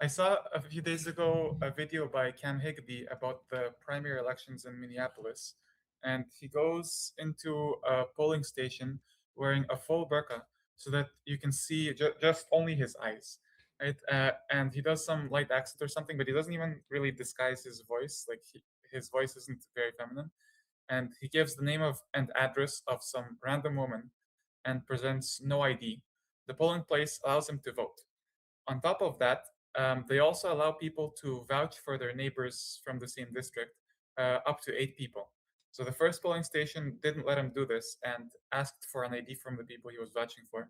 I saw a few days ago a video by Cam Higby about the primary elections in Minneapolis, and he goes into a polling station wearing a full burka so that you can see just only his eyes, right? And he does some light accent or something, but he doesn't even really disguise his voice. Like his voice isn't very feminine, and he gives the name of and address of some random woman and presents no ID. The polling place allows him to vote. On top of that, they also allow people to vouch for their neighbors from the same district, up to 8 people. So the first polling station didn't let him do this and asked for an ID from the people he was vouching for,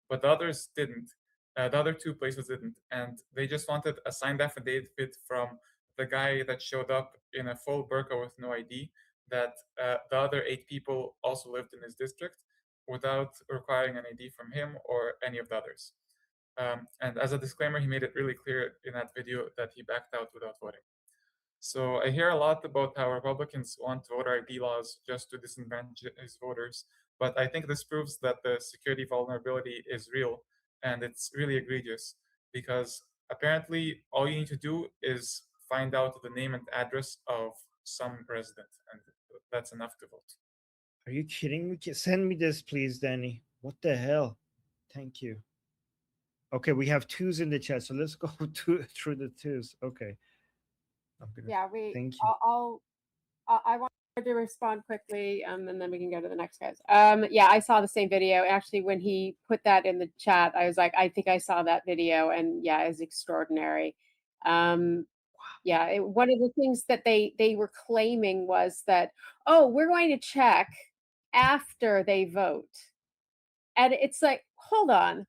but the others didn't. The other two places didn't, and they just wanted a signed affidavit from the guy that showed up in a full burqa with no ID that the other 8 people also lived in his district without requiring an ID from him or any of the others. And as a disclaimer, he made it really clear in that video that he backed out without voting. So I hear a lot about how Republicans want voter ID laws just to disenfranchise voters, but I think this proves that the security vulnerability is real and it's really egregious because apparently all you need to do is find out the name and address of some president, and that's enough to vote. Are you kidding me? Send me this, please, Danny. What the hell? Thank you. Okay, we have twos in the chat, so let's go through the twos. Okay. Yeah, thank you. I want to respond quickly, and then we can go to the next guys. Yeah, I saw the same video. Actually, when he put that in the chat, I was like, I think I saw that video, and yeah, it's extraordinary. Yeah, one of the things that they were claiming was that, oh, we're going to check after they vote. And it's like, hold on.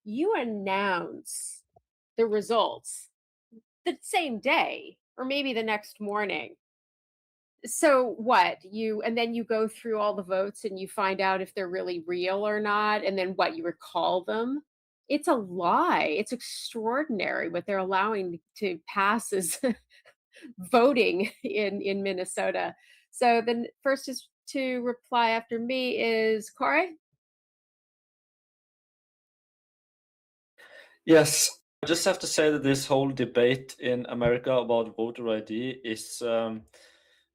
You announce the results the same day or maybe the next morning. So what? And then you go through all the votes and you find out if they're really real or not, and then what, you recall them? It's a lie. It's extraordinary what they're allowing to pass as voting in Minnesota. So the first is to reply after me is Corey. Yes, I just have to say that this whole debate in America about voter ID is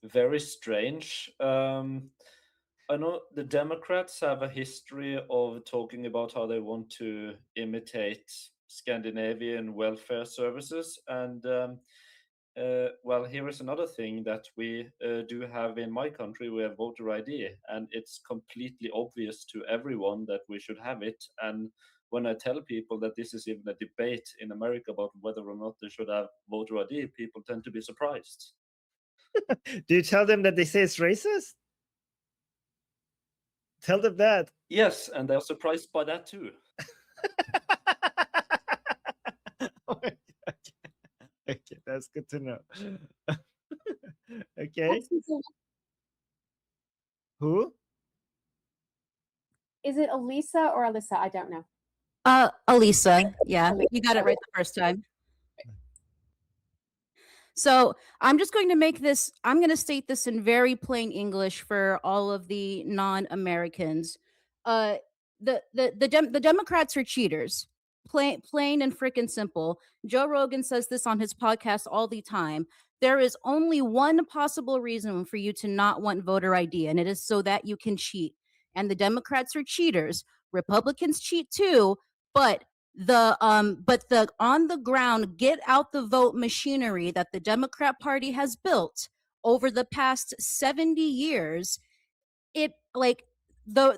very strange. I know the Democrats have a history of talking about how they want to imitate Scandinavian welfare services. And well, here is another thing that we do have in my country. We have voter ID, and it's completely obvious to everyone that we should have it. And when I tell people that this is even a debate in America about whether or not they should have voter ID, people tend to be surprised. Do you tell them that they say it's racist? Tell them that. Yes, and they're surprised by that too. Oh my God. Okay, that's good to know. Okay. Who? Is it Elisa or Alyssa? I don't know. Elisa. Yeah, you got it right the first time. So I'm just going to I'm going to state this in very plain English for all of the non-Americans. The Democrats are cheaters. Plain and freaking simple. Joe Rogan says this on his podcast all the time. There is only one possible reason for you to not want voter ID, and it is so that you can cheat. And the Democrats are cheaters. Republicans cheat too, but the on the ground get out the vote machinery that the Democrat Party has built over the past 70 years, it like the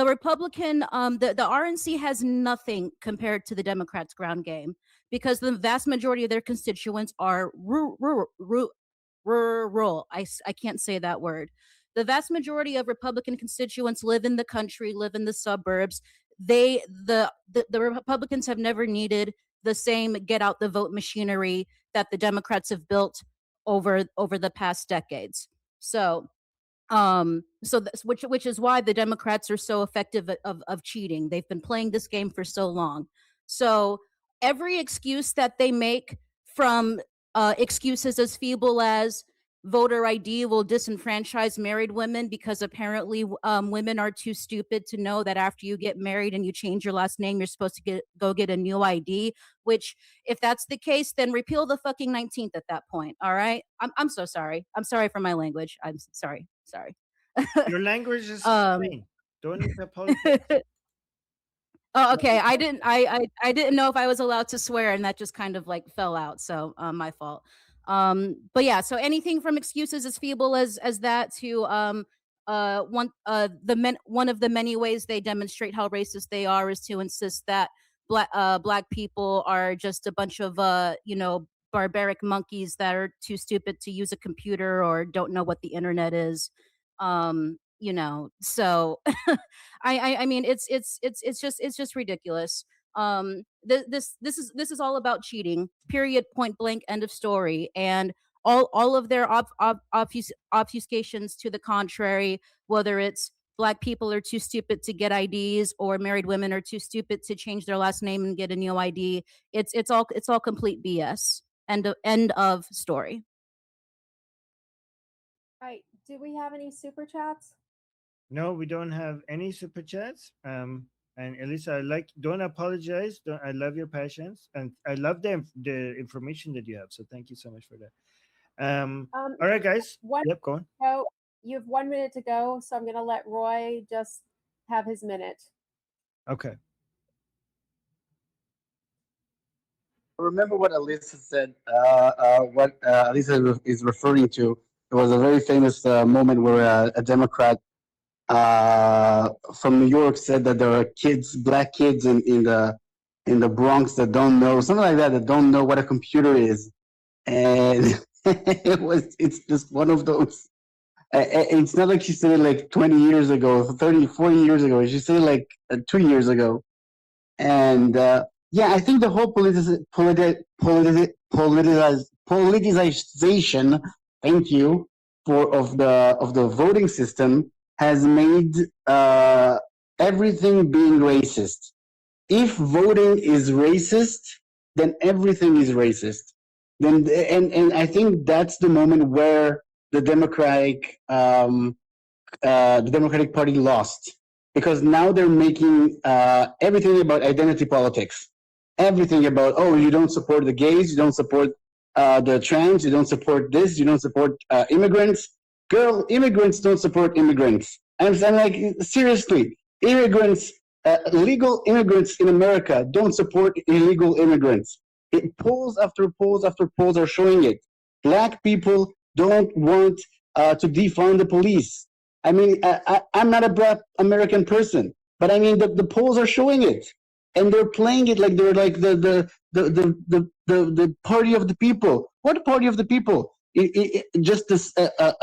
Republican the RNC has nothing compared to the Democrats' ground game, because the vast majority of their constituents are rural. I can't say that word. The vast majority of Republican constituents live in the country, live in the suburbs. The Republicans have never needed the same get out the vote machinery that the Democrats have built over the past decades. So which is why the Democrats are so effective of cheating. They've been playing this game for so long. So every excuse that they make, from excuses as feeble as voter ID will disenfranchise married women because apparently women are too stupid to know that after you get married and you change your last name, you're supposed to go get a new ID. Which, if that's the case, then repeal the fucking 19th at that point. All right. I'm so sorry. I'm sorry for my language. I'm sorry. Sorry. Your language is Um, fine. Don't need to apologize. Oh, okay. I didn't know if I was allowed to swear, and that just kind of like fell out. So my fault. But yeah. So anything from excuses as feeble as that to one of the many ways they demonstrate how racist they are is to insist that black people are just a bunch of barbaric monkeys that are too stupid to use a computer or don't know what the internet is. So I mean it's just ridiculous. This is all about cheating. Period. Point blank. End of story. And all of their obfuscations to the contrary, whether it's black people are too stupid to get IDs or married women are too stupid to change their last name and get a new ID. It's all complete BS. End of story. Right. Do we have any super chats? No, we don't have any super chats. And Elisa, don't apologize. I love your passions, and I love the information that you have. So thank you so much for that. All right, guys. Yep, go on. So you have 1 minute to go, so I'm going to let Roy just have his minute. Okay. Remember what Elisa said. What Elisa is referring to. It was a very famous moment where a Democrat from New York said that there are black kids in the Bronx that don't know, something like that don't know what a computer is, and it's just one of those. It's not like she said it like 20 years ago, 30, 40 years ago. She said it like 2 years ago, and yeah, I think the whole politicization. Thank you of the voting system has made everything being racist. If voting is racist, then everything is racist. Then and I think that's the moment where the Democratic Party lost, because now they're making everything about identity politics. Everything about, oh, you don't support the gays, you don't support the trans, you don't support this, you don't support immigrants. Girl, immigrants don't support immigrants. I'm like, seriously, immigrants, legal immigrants in America don't support illegal immigrants. Polls after polls after polls are showing it. Black people don't want to defund the police. I mean, I'm not a black American person, but I mean, the polls are showing it. And they're playing it like they're like the party of the people. What party of the people? Just this a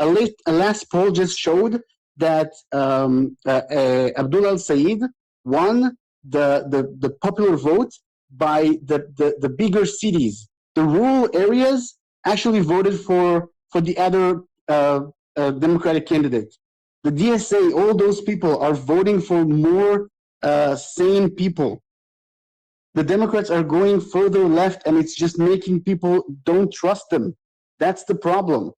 last poll just showed that Abdul al-Said won the popular vote by the bigger cities. The rural areas actually voted for the other Democratic candidate. The DSA, all those people are voting for more sane people. The Democrats are going further left, and it's just making people don't trust them. That's the problem.